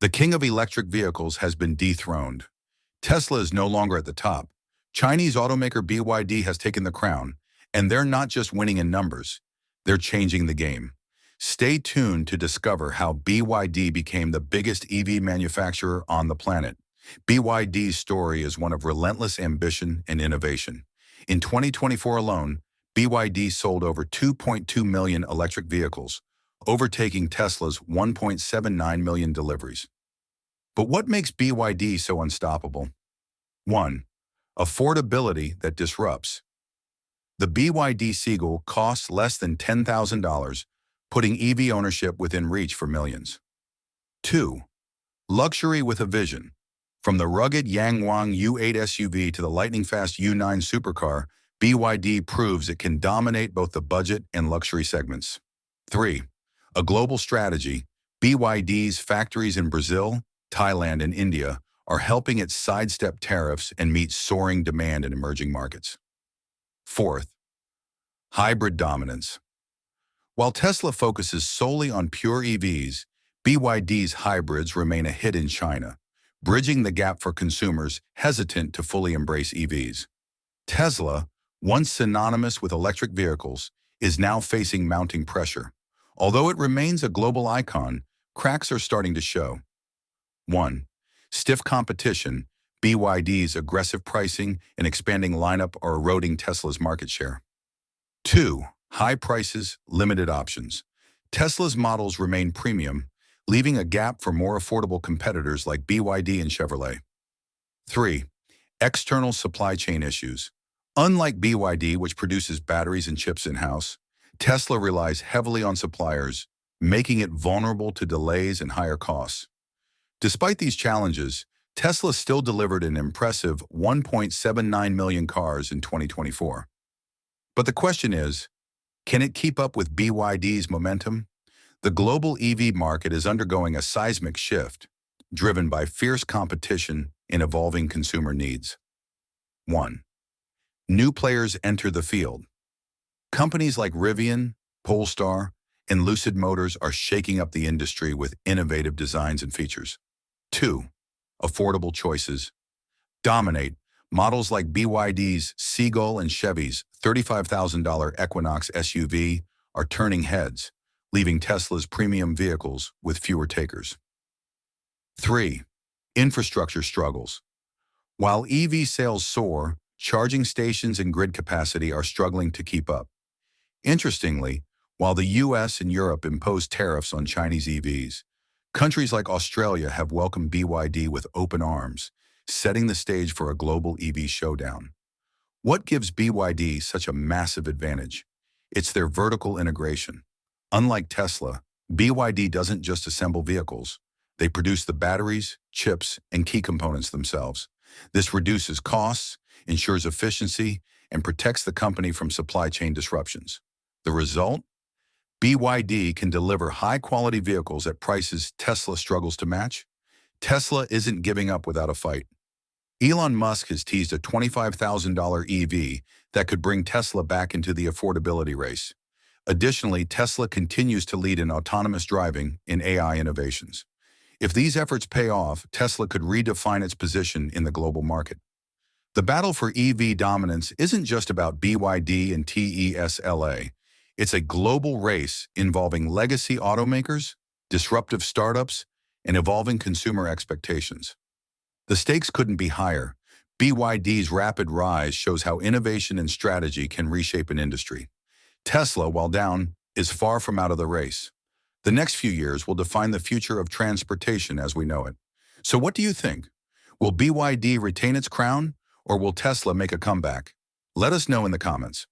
The king of electric vehicles has been dethroned. Tesla is no longer at the top. Chinese automaker BYD has taken the crown, and they're not just winning in numbers, they're changing the game. Stay tuned to discover how BYD became the biggest EV manufacturer on the planet. BYD's story is one of relentless ambition and innovation. In 2024 alone, BYD sold over 2.2 million electric vehicles, overtaking Tesla's 1.79 million deliveries. But what makes BYD so unstoppable? 1. Affordability that disrupts. The BYD Seagull costs less than $10,000, putting EV ownership within reach for millions. 2. Luxury with a vision. From the rugged Yangwang U8 SUV to the lightning-fast U9 supercar, BYD proves it can dominate both the budget and luxury segments. 3. A global strategy. BYD's factories in Brazil, Thailand, and India are helping it sidestep tariffs and meet soaring demand in emerging markets. 4th, hybrid dominance. While Tesla focuses solely on pure EVs, BYD's hybrids remain a hit in China, bridging the gap for consumers hesitant to fully embrace EVs. Tesla, once synonymous with electric vehicles, is now facing mounting pressure. Although it remains a global icon, cracks are starting to show. 1. Stiff competition. BYD's aggressive pricing and expanding lineup are eroding Tesla's market share. 2. High prices, limited options. Tesla's models remain premium, leaving a gap for more affordable competitors like BYD and Chevrolet. 3. External supply chain issues. Unlike BYD, which produces batteries and chips in-house, Tesla relies heavily on suppliers, making it vulnerable to delays and higher costs. Despite these challenges, Tesla still delivered an impressive 1.79 million cars in 2024. But the question is, can it keep up with BYD's momentum? The global EV market is undergoing a seismic shift, driven by fierce competition and evolving consumer needs. 1. New players enter the field. Companies like Rivian, Polestar, and Lucid Motors are shaking up the industry with innovative designs and features. 2. Affordable choices. Dominate. Models like BYD's Seagull and Chevy's $35,000 Equinox SUV are turning heads, leaving Tesla's premium vehicles with fewer takers. 3. Infrastructure struggles. While EV sales soar, charging stations and grid capacity are struggling to keep up. Interestingly, while the US and Europe impose tariffs on Chinese EVs, countries like Australia have welcomed BYD with open arms, setting the stage for a global EV showdown. What gives BYD such a massive advantage? It's their vertical integration. Unlike Tesla, BYD doesn't just assemble vehicles. They produce the batteries, chips, and key components themselves. This reduces costs, ensures efficiency, and protects the company from supply chain disruptions. The result? BYD can deliver high-quality vehicles at prices Tesla struggles to match. Tesla isn't giving up without a fight. Elon Musk has teased a $25,000 EV that could bring Tesla back into the affordability race. Additionally, Tesla continues to lead in autonomous driving and AI innovations. If these efforts pay off, Tesla could redefine its position in the global market. The battle for EV dominance isn't just about BYD and Tesla. It's a global race involving legacy automakers, disruptive startups, and evolving consumer expectations. The stakes couldn't be higher. BYD's rapid rise shows how innovation and strategy can reshape an industry. Tesla, while down, is far from out of the race. The next few years will define the future of transportation as we know it. So what do you think? Will BYD retain its crown, or will Tesla make a comeback? Let us know in the comments.